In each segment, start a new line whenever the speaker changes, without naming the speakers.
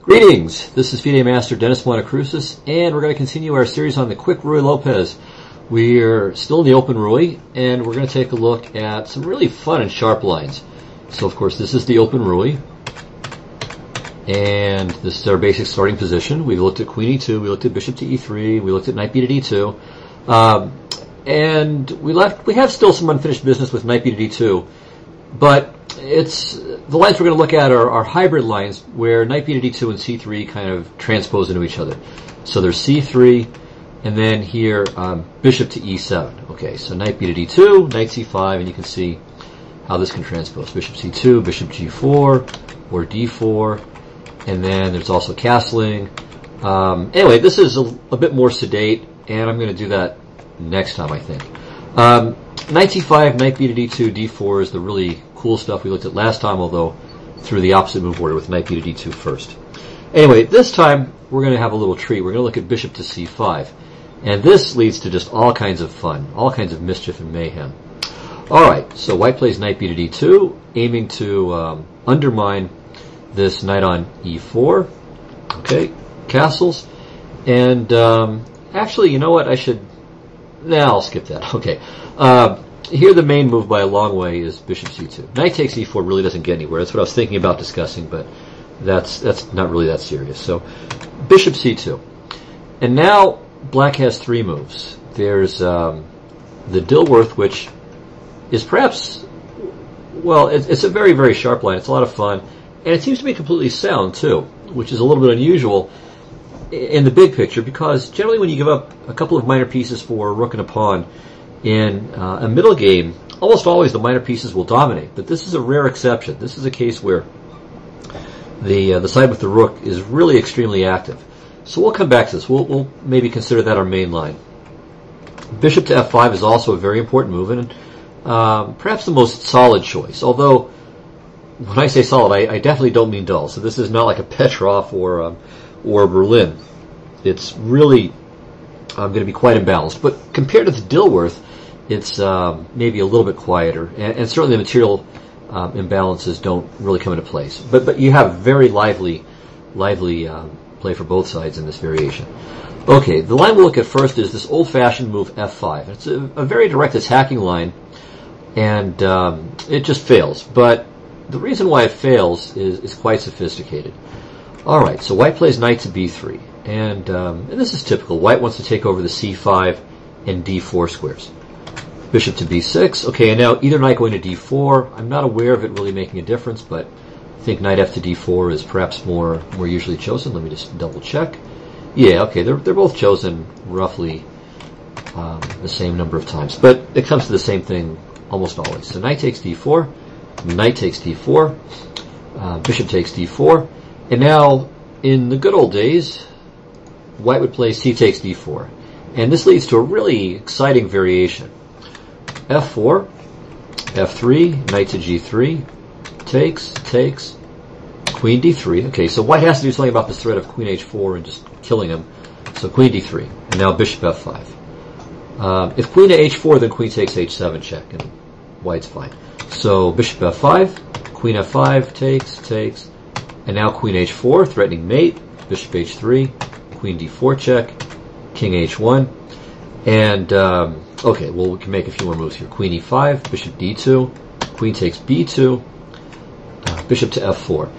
Greetings! This is FIDE Master Dennis Monokroussos, and we're going to continue our series on the quick Ruy Lopez. We're still in the open Ruy, and we're going to take a look at some really fun and sharp lines. So, of course, this is the open Ruy, and this is our basic starting position. We looked at Queen E2, we looked at Bishop to E3, we looked at Knight B to D2, and we have still some unfinished business with Knight B to D2, but the lines we're going to look at are hybrid lines where Knight B to D2 and C3 kind of transpose into each other. So there's C3, and then here Bishop to E7. Okay, so Knight B to D2, Knight C5, and you can see how this can transpose. Bishop C2, Bishop G4, or D4, and then there's also castling. Anyway, this is a bit more sedate, and I'm going to do that next time, I think. Knight C5, Knight B to D2, D4 is the really cool stuff we looked at last time, although through the opposite move order with Knight B to D2 first. Anyway, this time we're going to have a little treat. We're going to look at Bishop to C5. And this leads to just all kinds of fun, all kinds of mischief and mayhem. Alright, so white plays Knight B to D2, aiming to undermine this knight on E4. Okay, castles. And actually, you know what, I'll skip that. Okay. Here the main move by a long way is Bishop C2. Knight takes E4 really doesn't get anywhere. That's what I was thinking about discussing, but that's not really that serious. So Bishop C2. And now black has three moves. There's the Dilworth, which is perhaps, well, it's a very, very sharp line. It's a lot of fun. And it seems to be completely sound, too, which is a little bit unusual in the big picture, because generally when you give up a couple of minor pieces for a rook and a pawn in a middle game, almost always the minor pieces will dominate. But this is a rare exception. This is a case where the side with the rook is really extremely active. So we'll come back to this. We'll maybe consider that our main line. Bishop to F5 is also a very important move, and perhaps the most solid choice. Although, when I say solid, I definitely don't mean dull. So this is not like a Petrov or Berlin. It's really going to be quite imbalanced. But compared to the Dilworth, it's maybe a little bit quieter, and certainly the material imbalances don't really come into place. But you have very lively play for both sides in this variation. Okay, the line we'll look at first is this old-fashioned move F5. It's a very direct attacking line, and it just fails. But the reason why it fails is quite sophisticated. All right, so white plays knight to B3, and this is typical. White wants to take over the C5 and D4 squares. Bishop to B6. Okay, and now either knight going to D4. I'm not aware of it really making a difference, but I think knight F to D4 is perhaps more usually chosen. Let me just double check. Yeah, okay, they're both chosen roughly the same number of times, but it comes to the same thing almost always. So knight takes D4, knight takes D4, bishop takes D4, and now in the good old days, white would play C takes D4, and this leads to a really exciting variation. F4, F3, knight to G3, takes, Queen D3. Okay, so white has to do something about this threat of Queen H4 and just killing him. So Queen D3, and now Bishop F5. If Queen to H4, then Queen takes H7 check, and white's fine. So Bishop F5, Queen F5, takes, and now Queen H4, threatening mate, Bishop H3, Queen D4 check, King H1, and okay, well, we can make a few more moves here. Queen E5, Bishop D2, Queen takes B2, Bishop to F4.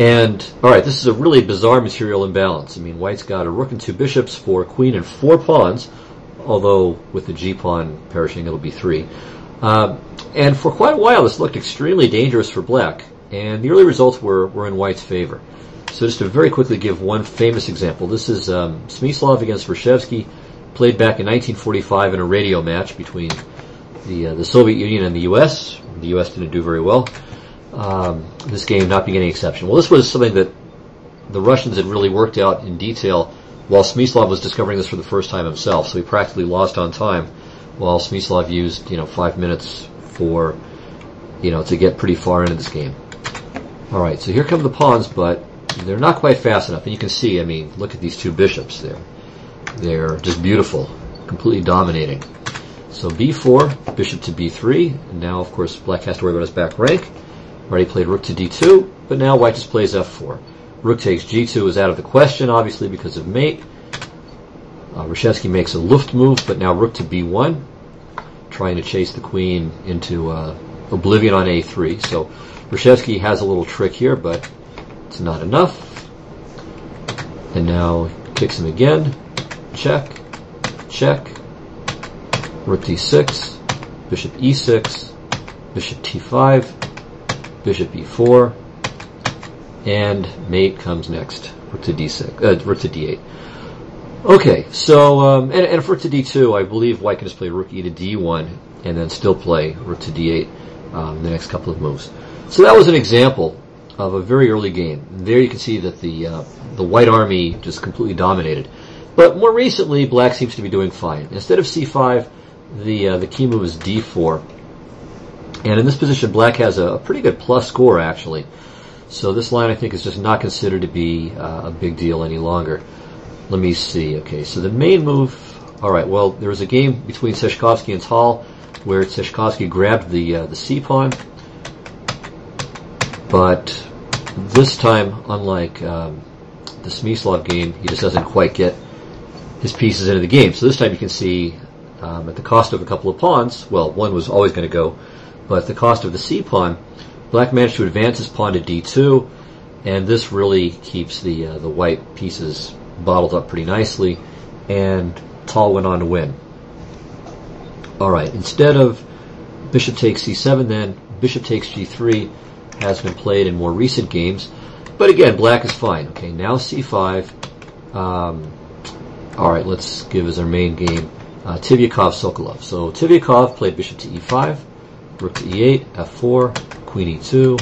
And, alright, this is a really bizarre material imbalance. I mean, white's got a rook and two bishops for queen and four pawns, although with the G-pawn perishing, it'll be three. And for quite a while, this looked extremely dangerous for black, and the early results were in white's favor. So just to very quickly give one famous example, this is Smyslov against Reshevsky, played back in 1945 in a radio match between the Soviet Union and the U.S. The U.S. didn't do very well. This game not being any exception. Well, this was something that the Russians had really worked out in detail while Smyslov was discovering this for the first time himself, so he practically lost on time while Smyslov used 5 minutes for to get pretty far into this game. Alright, so here come the pawns, but they're not quite fast enough, and you can see, I mean, look at these two bishops. They're just beautiful, completely dominating. So B4, bishop to B3, and now of course black has to worry about his back rank. Already played rook to D2, but now white just plays F4. Rook takes g2 is out of the question, obviously, because of mate. Reshevsky makes a luft move, but now rook to b1, trying to chase the queen into oblivion on a3. So Reshevsky has a little trick here, but it's not enough. And now kicks him again. Check, check. Rook d6, bishop e6, bishop t5, bishop e4, and mate comes next. Rook to d6, rook to d8. Okay, so and if rook to d2, I believe white can just play rook e to d1 and then still play rook to d8 the next couple of moves. So that was an example of a very early game. And there you can see that the white army just completely dominated. But more recently, black seems to be doing fine. Instead of c5, the key move is d4. And in this position, black has a pretty good plus score, actually. So this line, I think, is just not considered to be a big deal any longer. Let me see. Okay, so the main move... All right, well, there was a game between Seshkovsky and Tal where Seshkovsky grabbed the c-pawn. But this time, unlike the Smyslov game, he just doesn't quite get his pieces into the game. So this time you can see at the cost of a couple of pawns, well, one was always going to go, but at the cost of the c-pawn, black managed to advance his pawn to d2, and this really keeps the white pieces bottled up pretty nicely, and Tal went on to win. Alright, instead of bishop takes c7 then, bishop takes g3 has been played in more recent games, but again, black is fine. Okay, now c5. Alright, let's give as our main game Tivyakov-Sokolov. So Tivyakov played bishop to e5, rook to e8, f4, queen e2,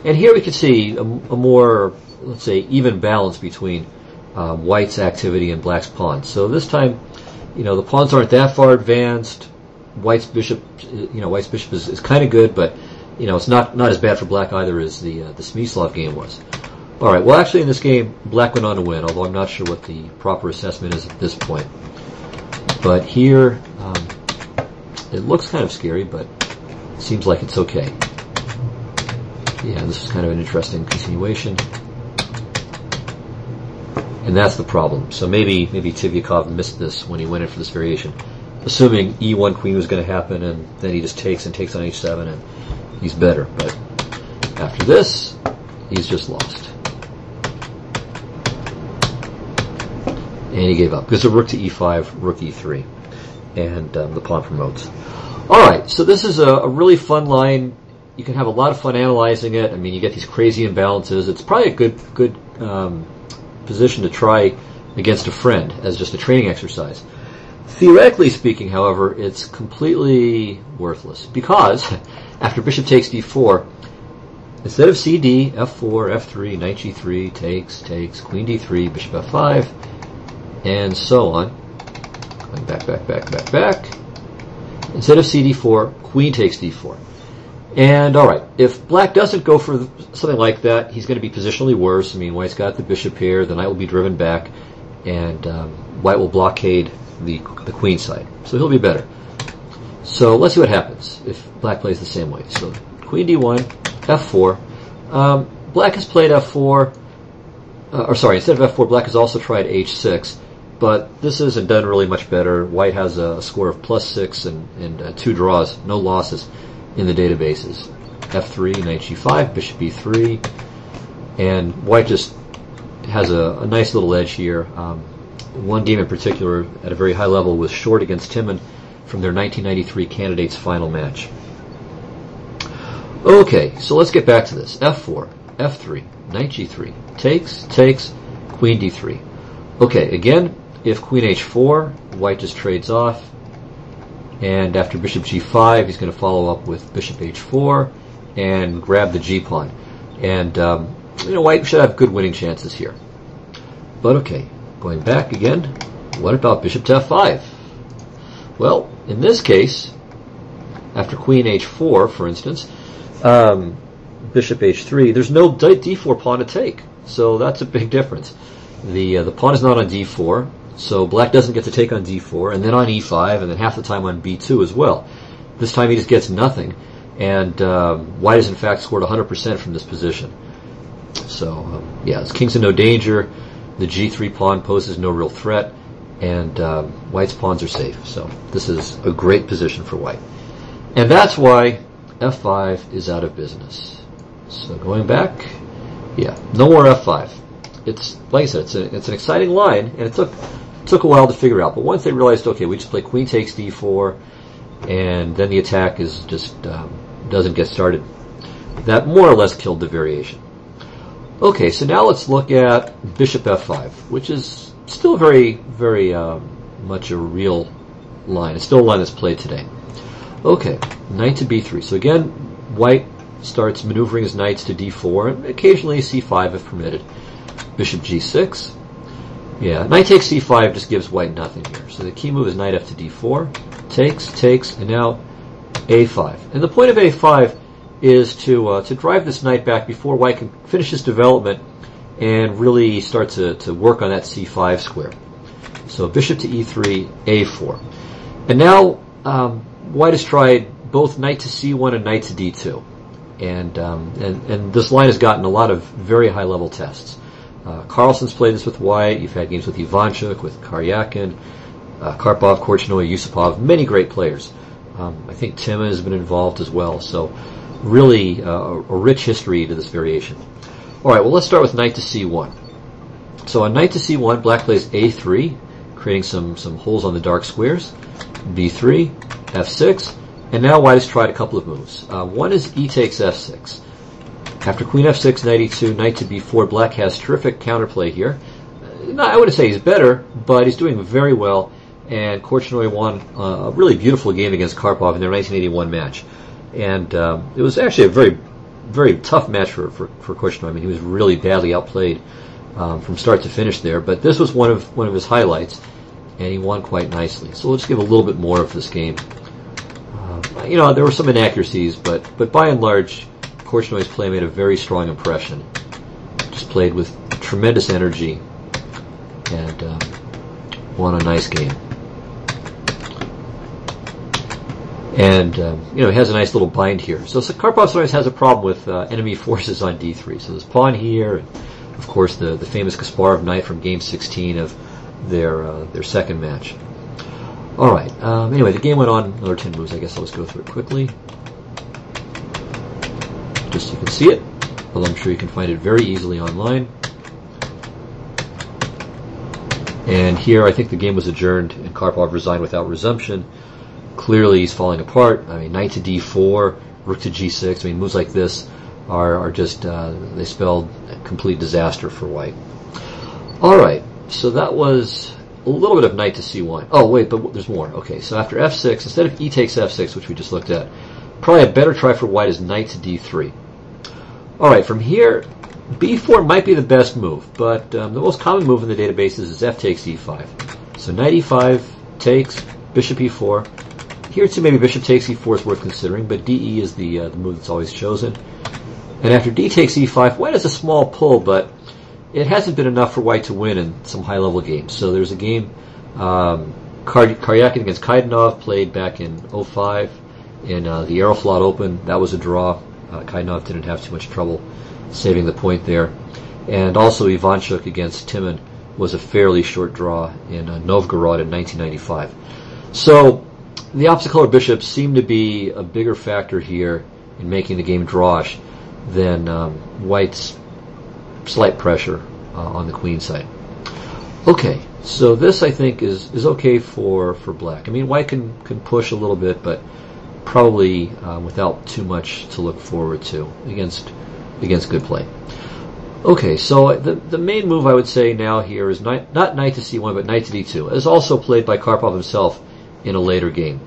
and here we can see a more, let's say, even balance between white's activity and black's pawns. So this time, the pawns aren't that far advanced. White's bishop is kind of good, but it's not as bad for black either as the Smyslov game was. All right. Well, actually, in this game, black went on to win, although I'm not sure what the proper assessment is at this point. But here, it looks kind of scary, but it seems like it's okay. Yeah, this is kind of an interesting continuation. And that's the problem. So maybe Tivyakov missed this when he went in for this variation, assuming e1 queen was going to happen, and then he just takes on h7, and he's better. But after this, he's just lost. And he gave up because of rook to e5, rook e3, and the pawn promotes. All right, so this is a really fun line. You can have a lot of fun analyzing it. I mean, you get these crazy imbalances. It's probably a good position to try against a friend as just a training exercise. Theoretically speaking, however, it's completely worthless because after bishop takes d4, instead of cd, f4, f3, knight g3, takes, queen d3, bishop f5, and so on. Going back. Instead of cd4, queen takes d4. And alright, if black doesn't go for something like that, he's going to be positionally worse. I mean, white's got the bishop here, the knight will be driven back, and white will blockade the queen side. So he'll be better. So let's see what happens if black plays the same way. So queen d1, f4. Black has played f4, instead of f4, black has also tried h6, but this isn't done really much better. White has a score of +6 and 2 draws, no losses in the databases. f3, knight g5, bishop e3, and white just has a nice little edge here. One game in particular at a very high level was Short against Timman from their 1993 candidates final match. Okay, so let's get back to this. f4, f3, knight g3, takes, queen d3. Okay, again, if queen h4, white just trades off, and after bishop g5, he's going to follow up with bishop h4 and grab the g-pawn. And, white should have good winning chances here. But okay, going back again, what about bishop to f5? Well, in this case, after queen h4, for instance, bishop h3, there's no d4 pawn to take. So that's a big difference. The pawn is not on d4, so black doesn't get to take on d4, and then on e5, and then half the time on b2 as well. This time he just gets nothing, and white has in fact scored 100% from this position. So, yeah, it's king's in no danger. The g3 pawn poses no real threat, and white's pawns are safe. So this is a great position for white. And that's why f5 is out of business. So going back, yeah, no more f5. It's, like I said, it's an exciting line, and it took a while to figure out. But once they realized, okay, we just play queen takes d4, and then the attack is just doesn't get started, that more or less killed the variation. Okay, so now let's look at bishop f5, which is still very, very much a real line. It's still a line that's played today. Okay, knight to b3. So again, white starts maneuvering his knights to d4, and occasionally c5 if permitted. Bishop g6. Yeah, knight takes c5 just gives white nothing here. So the key move is knight f to d4. Takes, and now a5. And the point of a5 is to drive this knight back before white can finish his development and really start to work on that c5 square. So bishop to e3, a4. And now white has tried both knight to c1 and knight to d2. And this line has gotten a lot of very high-level tests. Carlsen's played this with white. You've had games with Ivanchuk, with Karyakin, Karpov, Korchnoi, Yusupov, many great players. I think Timman has been involved as well. So really a rich history to this variation. All right, well, let's start with knight to c1. So on knight to c1, black plays a3, creating some holes on the dark squares. b3, f6, and now white has tried a couple of moves. One is e takes f6. After queen f6, knight e2, knight to b4, black has terrific counterplay here. I wouldn't say he's better, but he's doing very well, and Korchnoi won a really beautiful game against Karpov in their 1981 match. And it was actually a very, very tough match for Korchnoi. I mean, he was really badly outplayed from start to finish there, but this was one of his highlights, and he won quite nicely. So we'll just give a little bit more of this game. There were some inaccuracies, but by and large, Korchnoi's play made a very strong impression. Just played with tremendous energy and won a nice game. And he has a nice little bind here. So Karpov sometimes has a problem with enemy forces on d3. So there's pawn here, and of course the famous Kasparov knight from game 16 of their second match. All right. Anyway, the game went on another 10 moves. I guess I'll just go through it quickly, just so you can see it. Although I'm sure you can find it very easily online. And here, I think the game was adjourned, and Karpov resigned without resumption. Clearly, he's falling apart. I mean, knight to d4, rook to g6. I mean, moves like this are just they spelled a complete disaster for white. All right. So that was a little bit of knight to c1. Oh, wait, but there's more. Okay, so after f6, instead of e takes f6, which we just looked at, probably a better try for white is knight to d3. All right, from here, b4 might be the best move, but the most common move in the databases is f takes e5. So knight e5 takes, bishop e4. Here, too, maybe bishop takes e4 is worth considering, but de is the move that's always chosen. And after d takes e5, white has a small pull, but it hasn't been enough for white to win in some high-level games. So there's a game, Karyakin against Kaidanov, played back in 2005 in the Aeroflot Open. That was a draw. Kaidanov didn't have too much trouble saving the point there. And also Ivanchuk against Timman was a fairly short draw in Novgorod in 1995. So the opposite color bishops seem to be a bigger factor here in making the game drawish than white's slight pressure on the queen side. Okay, so this I think is okay for black. I mean, white can push a little bit, but probably without too much to look forward to against good play. Okay, so the main move I would say now here is not knight to c1, but knight to d2, as also played by Karpov himself in a later game.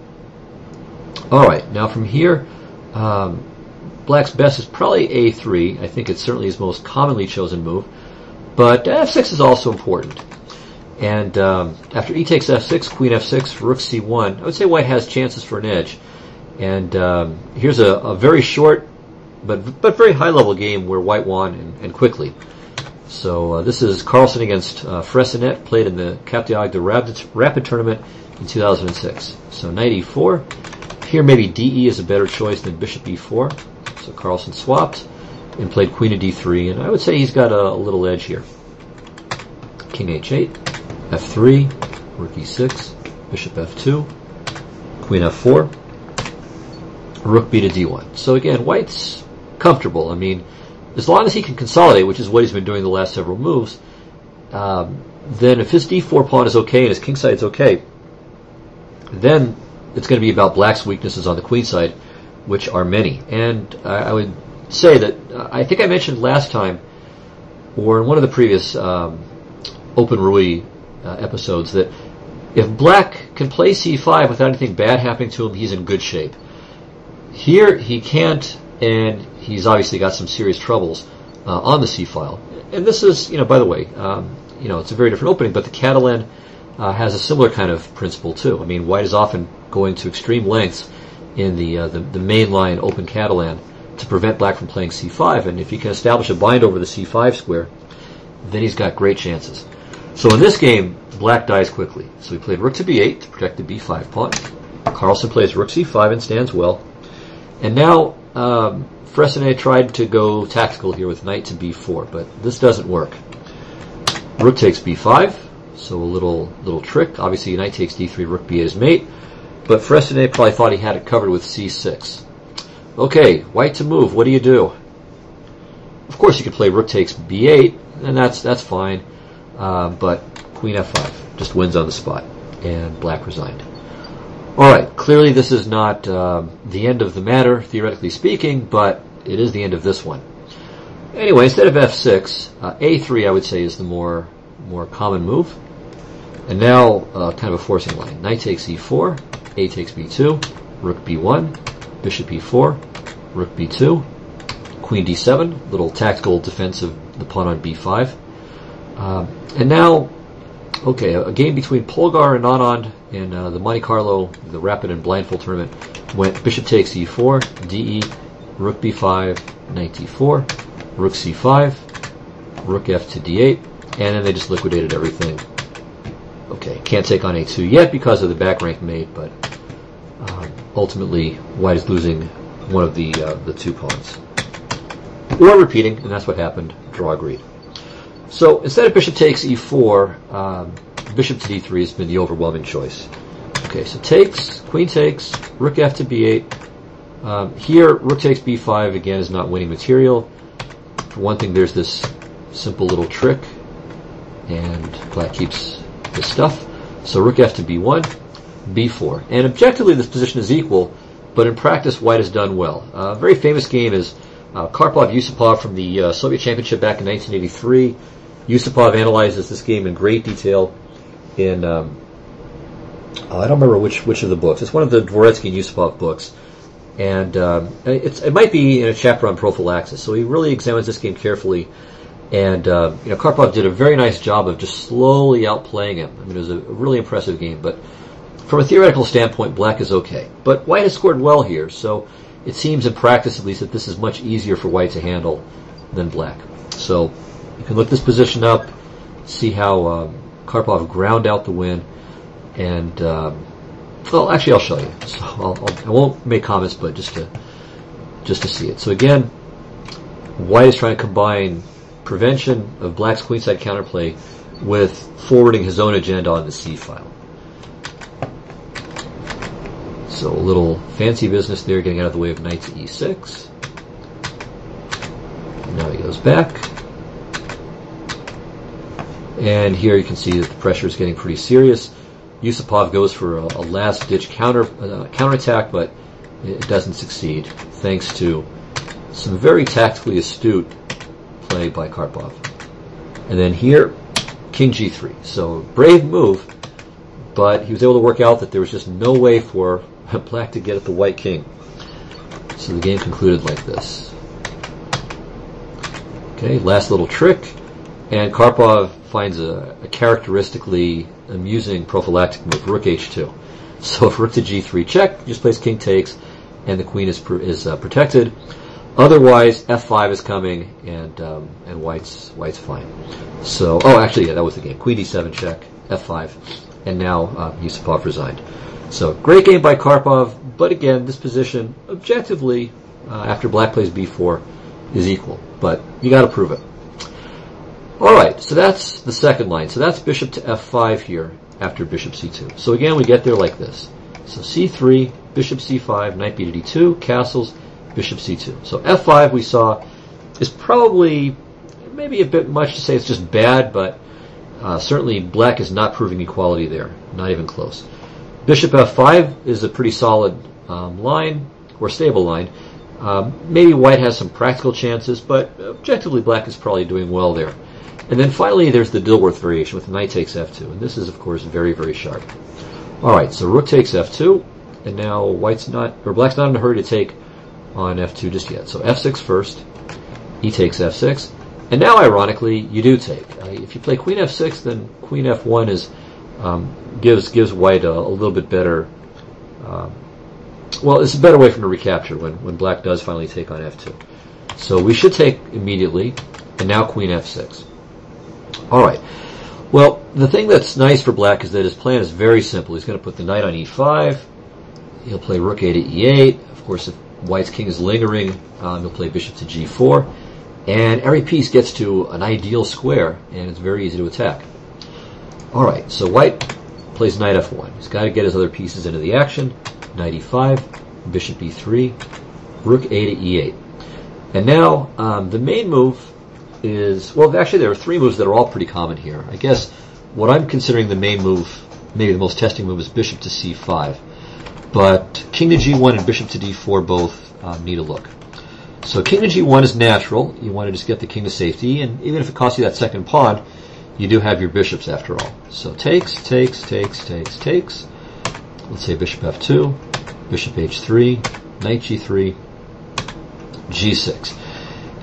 All right, now from here, black's best is probably a3. I think it's certainly his most commonly chosen move, but f6 is also important. And after e takes f6, queen f6, rook c1, I would say white has chances for an edge. And here's a very short but very high-level game where white won and quickly. So this is Carlsen against Fressinet, played in the Cap d'Agde Rapid Tournament in 2006. So knight e4. Here maybe de is a better choice than bishop e4. So Carlsen swapped. and played queen to d3, and I would say he's got a little edge here. King h8, f3, rook e6, bishop f2, queen f4, rook b to d1. So again, white's comfortable. I mean, as long as he can consolidate, which is what he's been doing the last several moves, then if his d4 pawn is okay and his king side is okay, then it's going to be about black's weaknesses on the queen side, which are many. And I would say that, I think I mentioned last time, or in one of the previous Open Rui episodes, that if black can play c5 without anything bad happening to him, he's in good shape. Here he can't, and he's obviously got some serious troubles on the c-file. And this is, by the way, it's a very different opening, but the Catalan has a similar kind of principle too. I mean, white is often going to extreme lengths in the mainline open Catalan to prevent black from playing c5, and if he can establish a bind over the c5 square, then he's got great chances. So in this game, black dies quickly. So he played rook to b8 to protect the b5 pawn. Carlsen plays rook c5 and stands well. And now Fressinet tried to go tactical here with knight to b4, but this doesn't work. Rook takes b5, so a little trick. Obviously, knight takes d3, rook b8 is mate, but Fressinet probably thought he had it covered with c6. Okay, white to move. What do you do? Of course, you could play rook takes b8, and that's fine. But queen f5 just wins on the spot, and black resigned. All right, clearly this is not the end of the matter, theoretically speaking, but it is the end of this one. Anyway, instead of f6, a3 I would say is the more common move. And now kind of a forcing line. Knight takes e4, a takes b2, rook b1, bishop e4, rook b2, queen d7, little tactical defense of the pawn on b5. And now, okay, a game between Polgar and Anand in the Monte Carlo, the Rapid and Blindfold tournament, went bishop takes e4, de, rook b5, knight d4, rook c5, rook f to d8, and then they just liquidated everything. Okay, can't take on a2 yet because of the back rank mate, but ultimately white is losing one of the 2 pawns. Or repeating, and that's what happened, draw agreed. So instead of bishop takes e4, bishop to d3 has been the overwhelming choice. Okay, so takes, queen takes, rook f to b8. Here, rook takes b5 again is not winning material. For one thing, there's this simple little trick, and black keeps the stuff. So rook f to b1, b4. And objectively, this position is equal, but in practice, white has done well. A very famous game is Karpov-Yusupov from the Soviet Championship back in 1983. Yusupov analyzes this game in great detail in, I don't remember which of the books. It's one of the Dvoretsky and Yusupov books. And it might be in a chapter on prophylaxis. So he really examines this game carefully. And Karpov did a very nice job of just slowly outplaying him. I mean, it was a really impressive game. But from a theoretical standpoint, black is okay. But white has scored well here. So it seems in practice, at least, that this is much easier for white to handle than black. So you can look this position up, see how Karpov ground out the win, and well, actually, I'll show you. So I won't make comments, but just to see it. So again, white is trying to combine prevention of black's queenside counterplay with forwarding his own agenda on the c file. So a little fancy business there, getting out of the way of knight to e6. Now he goes back. And here you can see that the pressure is getting pretty serious. Yusupov goes for a last-ditch counterattack, but it doesn't succeed, thanks to some very tactically astute play by Karpov. And then here, king g3. So brave move, but he was able to work out that there was just no way for black to get at the white king. So the game concluded like this. Okay, last little trick, and Karpov finds a characteristically amusing prophylactic move, rook h2. So if rook to g3 check, just plays king takes, and the queen is protected. Otherwise, f5 is coming, and white's fine. So, oh, actually, yeah, that was the game. Queen d7 check, f5, and now Yusupov resigned. So, great game by Karpov, but again, this position, objectively, after black plays b4, is equal, but you got to prove it. All right, so that's the second line. So that's bishop to f5 here after bishop c2. So again, we get there like this. So c3, bishop c5, knight b to d2, castles, bishop c2. So f5 we saw is probably maybe a bit much to say it's just bad, but certainly black is not proving equality there, not even close. Bishop f5 is a pretty solid line, or stable line. Maybe white has some practical chances, but objectively black is probably doing well there. And then finally there's the Dilworth variation with knight takes f2, and this is of course very, very sharp. Alright, so rook takes f2, and now black's not in a hurry to take on f2 just yet. So f6 first, e takes f6, and now ironically you do take. If you play queen f6, then queen f1 is gives white a little bit better. Well, it's a better way from to recapture when black does finally take on f2. So we should take immediately, and now queen f6. Alright, well, the thing that's nice for black is that his plan is very simple. He's going to put the knight on e5, he'll play rook a to e8, of course if white's king is lingering, he'll play bishop to g4, and every piece gets to an ideal square, and it's very easy to attack. Alright, so white plays knight f1. He's got to get his other pieces into the action. Knight e5, bishop e3, rook a to e8. And now the main move is, well, actually there are three moves that are all pretty common here. I guess what I'm considering the main move, maybe the most testing move, is bishop to c5. But king to g1 and bishop to d4 both need a look. So king to g1 is natural. You want to just get the king to safety, and even if it costs you that second pawn, you do have your bishops after all. So takes. Let's say bishop f2, bishop h3, knight g3, g6.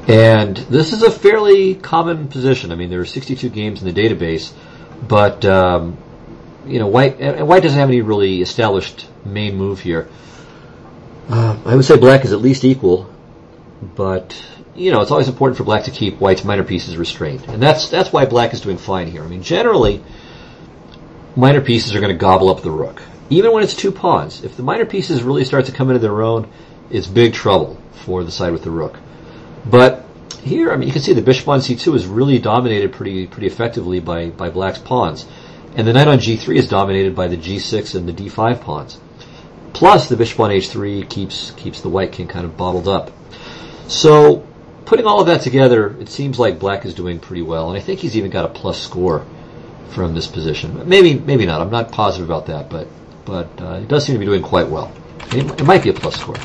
And this is a fairly common position. I mean, there are 62 games in the database, but white doesn't have any really established main move here. I would say black is at least equal, but it's always important for black to keep white's minor pieces restrained, and that's why black is doing fine here. I mean, generally, minor pieces are going to gobble up the rook, even when it's two pawns. If the minor pieces really start to come into their own, it's big trouble for the side with the rook. But here, I mean, you can see the bishop on c2 is really dominated pretty effectively by black's pawns, and the knight on g3 is dominated by the g6 and the d5 pawns. Plus, the bishop on h3 keeps the white king kind of bottled up. So, putting all of that together, it seems like black is doing pretty well, and I think he's even got a plus score from this position. Maybe not. I'm not positive about that, but it does seem to be doing quite well. It might be a plus score.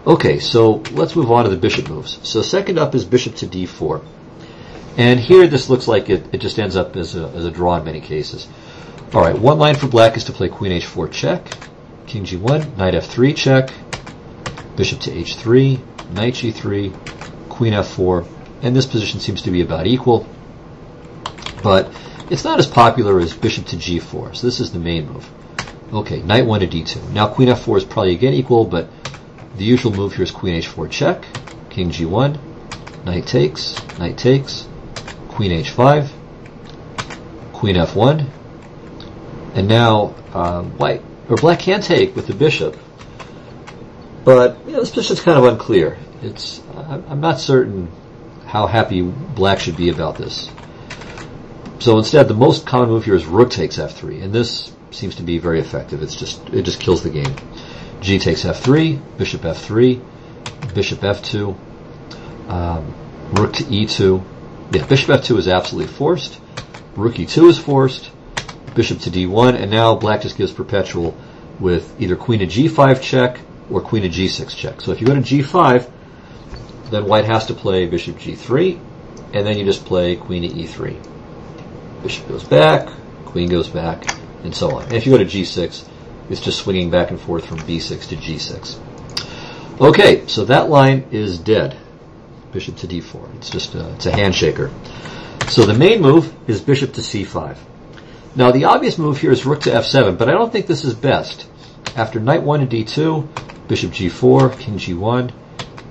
Okay, so let's move on to the bishop moves. So second up is bishop to d4. And here this looks like it just ends up as a draw in many cases. Alright, one line for black is to play queen h4 check, king g1, knight f3 check, bishop to h3, knight g3, queen f4, and this position seems to be about equal, but it's not as popular as bishop to g4, so this is the main move. Okay, knight 1 to d2. Now queen f4 is probably again equal, but the usual move here is queen h4 check, king g1, knight takes, queen h5, queen f1, and now black can take with the bishop, but this position is kind of unclear. I'm not certain how happy black should be about this. So instead, the most common move here is rook takes f3, and this seems to be very effective. It just kills the game. G takes f3, bishop f3, bishop f2, rook to e2. Yeah, bishop f2 is absolutely forced. Rook e2 is forced. Bishop to d1, and now black just gives perpetual with either queen to g5 check or queen to g6 check. So if you go to g5, then white has to play bishop g3, and then you just play queen to e3. Bishop goes back, queen goes back, and so on. And if you go to g6, it's just swinging back and forth from b6 to g6. Okay, so that line is dead. Bishop to d4. It's a handshaker. So the main move is bishop to c5. Now the obvious move here is rook to f7, but I don't think this is best. After knight 1 to d2, bishop g4, king g1,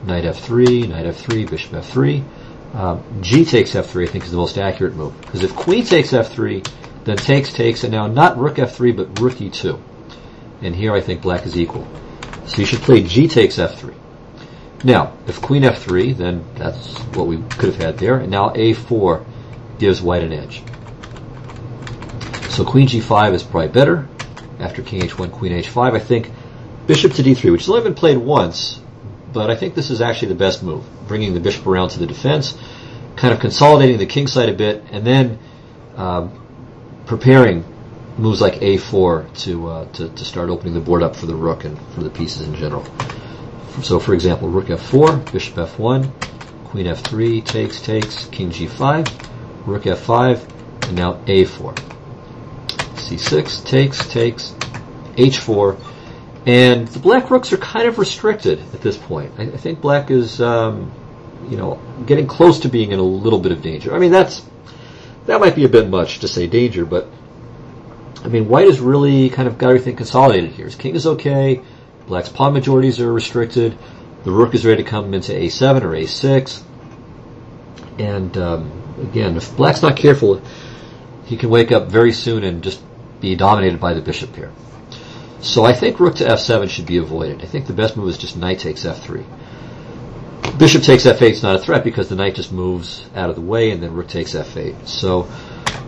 knight f3, bishop f3. G takes f3 I think is the most accurate move, because if queen takes f3, then takes, and now not rook f3 but rook e2. And here I think black is equal. So you should play g takes f3. Now, if queen f3, then that's what we could have had there. And now a4 gives white an edge. So queen g5 is probably better. After king h1, queen h5, I think bishop to d3, which has only been played once, but I think this is actually the best move. Bringing the bishop around to the defense, kind of consolidating the king side a bit, and then preparing moves like a4 to start opening the board up for the rook and for the pieces in general. So, for example, rook f4, bishop f1, queen f3, takes, king g5, rook f5, and now a4. c6, takes, h4, and the black rooks are kind of restricted at this point. I think black is, getting close to being in a little bit of danger. I mean, that might be a bit much to say danger, but I mean, white has really kind of got everything consolidated here. His king is okay. Black's pawn majorities are restricted. The rook is ready to come into a7 or a6. And again, if black's not careful, he can wake up very soon and just be dominated by the bishop here. So I think rook to f7 should be avoided. I think the best move is just knight takes f3. Bishop takes f8 is not a threat because the knight just moves out of the way, and then rook takes f8. So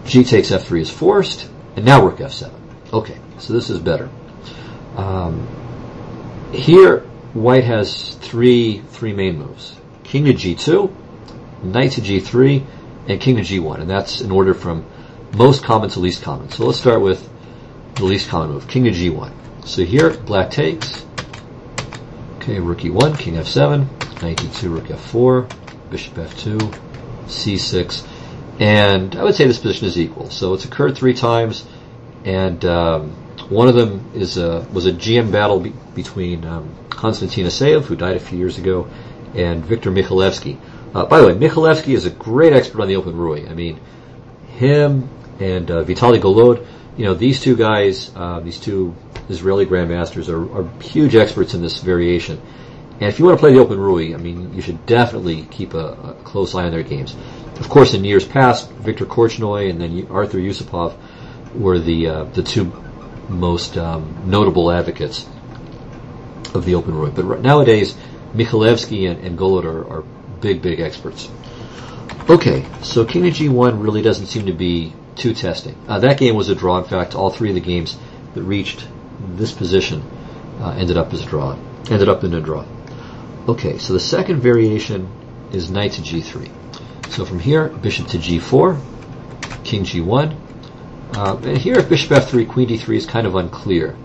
g takes f3 is forced, and now rook f7. Okay, so this is better. Here, white has three main moves. King to g2, knight to g3, and king to g1. And that's in order from most common to least common. So let's start with the least common move, king to g1. So here, black takes. Okay, rook e1, king f7, knight e2, rook f4, bishop f2, c6. And I would say this position is equal. So it's occurred 3 times, and one of them was a GM battle between Konstantin Aseyev, who died a few years ago, and Viktor Mikhailevsky. By the way, Mikhailevsky is a great expert on the open Rui. I mean, him and Vitaly Golod, these two guys, these two Israeli grandmasters are huge experts in this variation. And if you want to play the open Rui, I mean, you should definitely keep a close eye on their games. Of course, in years past, Viktor Korchnoi and then Arthur Yusupov were the two most notable advocates of the open Rui. But nowadays, Mikhailevsky and Golod are big experts. Okay, so king to g1 really doesn't seem to be too testing. That game was a draw. In fact, all 3 of the games that reached this position ended up in a draw. Okay, so the second variation is knight to g3. So from here, bishop to g4, king g1. And here, if bishop f3, queen d3 is kind of unclear.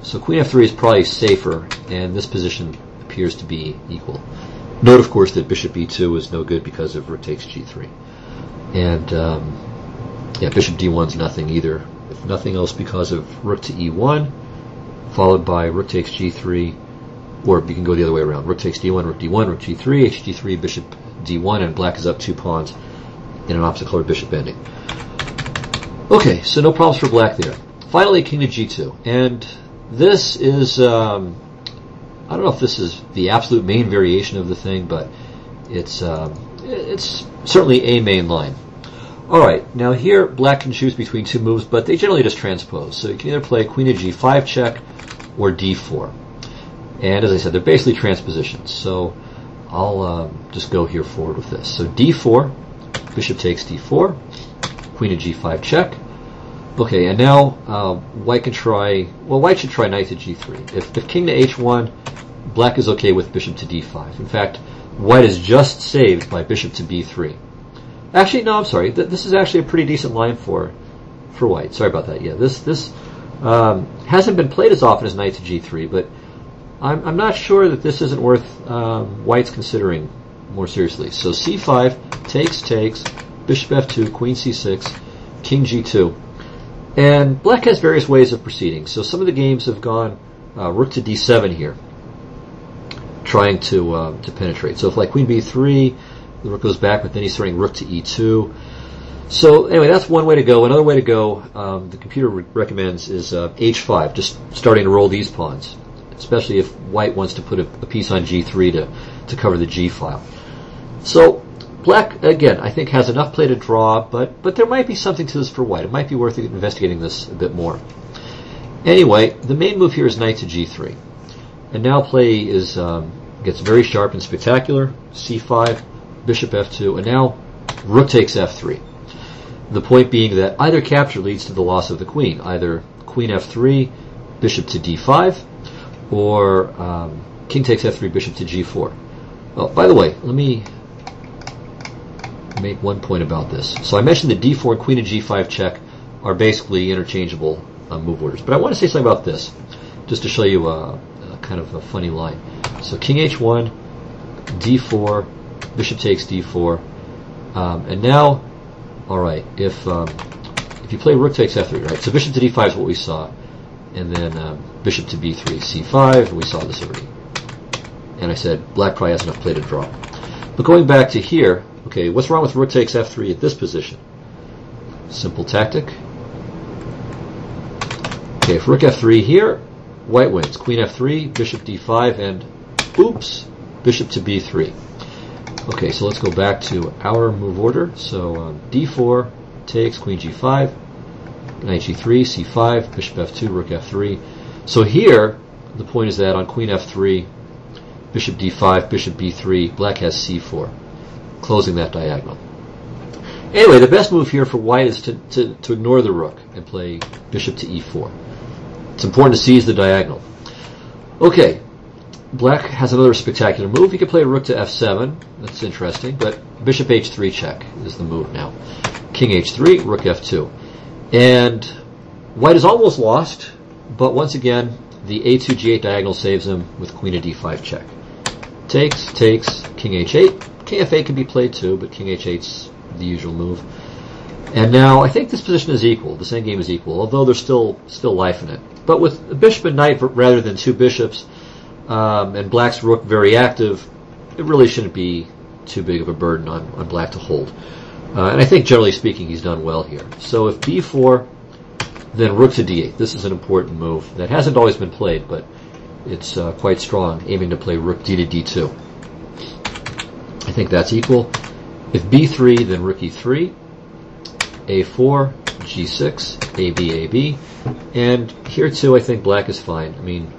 So queen f3 is probably safer, and this position appears to be equal. Note, of course, that bishop e2 is no good because of rook takes g3. And, bishop d1 is nothing either. If nothing else, because of rook to e1, followed by rook takes g3, or you can go the other way around. Rook takes d1, rook d1, rook g3, hg3, bishop d1, and black is up 2 pawns in an opposite colored bishop bending. Okay, so no problems for black there. Finally, king to g2. And this is, I don't know if this is the absolute main variation of the thing, but it's certainly a main line. Alright, now here black can choose between 2 moves, but they generally just transpose. So you can either play queen to g5 check or d4. And as I said, they're basically transpositions. So I'll just go here forward with this. So d4, bishop takes d4, queen to g5 check. Okay, and now white should try knight to g3. If king to h1, black is okay with bishop to d5. In fact, white is just saved by bishop to b3. Actually, no, I'm sorry. This is actually a pretty decent line for white. Sorry about that. Yeah, this hasn't been played as often as knight to g3, but I'm not sure that this isn't worth white's considering more seriously. So c5, takes, bishop f2, queen c6, king g2. And black has various ways of proceeding. So some of the games have gone rook to d7 here, trying to penetrate. So if like queen b3, the rook goes back, but then he's starting rook to e2. So anyway, that's one way to go. Another way to go, the computer recommends, is h5, just starting to roll these pawns, especially if white wants to put a piece on g3 to cover the g file. So black, again, I think has enough play to draw, but there might be something to this for white. It might be worth investigating this a bit more. Anyway, the main move here is knight to g3. And now play is gets very sharp and spectacular. c5, bishop f2, and now rook takes f3. The point being that either capture leads to the loss of the queen, either queen f3, bishop to d5, or king takes f3, bishop to g4. Oh, by the way, let me make one point about this. So I mentioned that d4 and queen and g5 check are basically interchangeable move orders. But I want to say something about this, just to show you a kind of a funny line. So king h1, d4, bishop takes d4, and now, all right, if you play rook takes f3, right? So bishop to d5 is what we saw, and then bishop to b3, c5. We saw this already, and I said black probably has enough play to draw. But going back to here, okay, what's wrong with rook takes f3 at this position? Simple tactic. Okay, if rook f3 here, white wins. Queen f3, bishop d5, and oops, bishop to b3. Okay, so let's go back to our move order. So d4 takes, queen g5, knight g3, c5, bishop f2, rook f3. So here, the point is that on queen f3, bishop d5, bishop b3, black has c4, closing that diagonal. Anyway, the best move here for white is to ignore the rook and play bishop to e4. It's important to seize the diagonal. Okay, black has another spectacular move. He could play rook to f7. That's interesting, but bishop h3 check is the move now. King h3, rook f2. And white is almost lost, but once again, the a2 g8 diagonal saves him with queen to d5 check. Takes, king h8. King f8 can be played too, but king h8's the usual move. And now I think this position is equal. This endgame is equal, although there's still life in it. But with a bishop and knight rather than two bishops, and black's rook very active, it really shouldn't be too big of a burden on black to hold. And I think generally speaking he's done well here. So if b4, then rook to d8. This is an important move that hasn't always been played, but it's quite strong, aiming to play rook d to d2. I think that's equal. If b3, then rook e3, a4, g6, ab, and here too I think black is fine. I mean,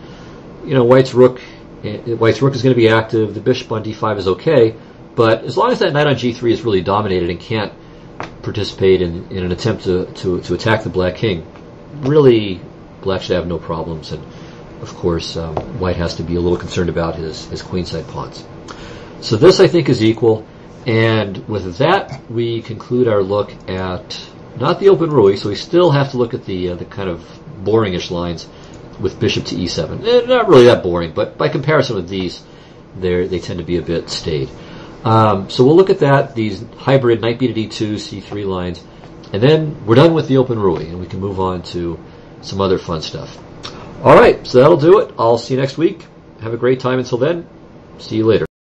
you know, white's rook is going to be active. The bishop on d5 is okay, but as long as that knight on g3 is really dominated and can't participate in an attempt to attack the black king, really black should have no problems. And of course, white has to be a little concerned about his queenside pawns. So this I think is equal. And with that, we conclude our look at not the open Rui, so we still have to look at the kind of boringish lines with bishop to e7. Not really that boring, but by comparison with these, they tend to be a bit staid. So we'll look at that, these hybrid knight b to d2, c3 lines, and then we're done with the open Rui, and we can move on to some other fun stuff. All right, so that'll do it. I'll see you next week. Have a great time until then. See you later.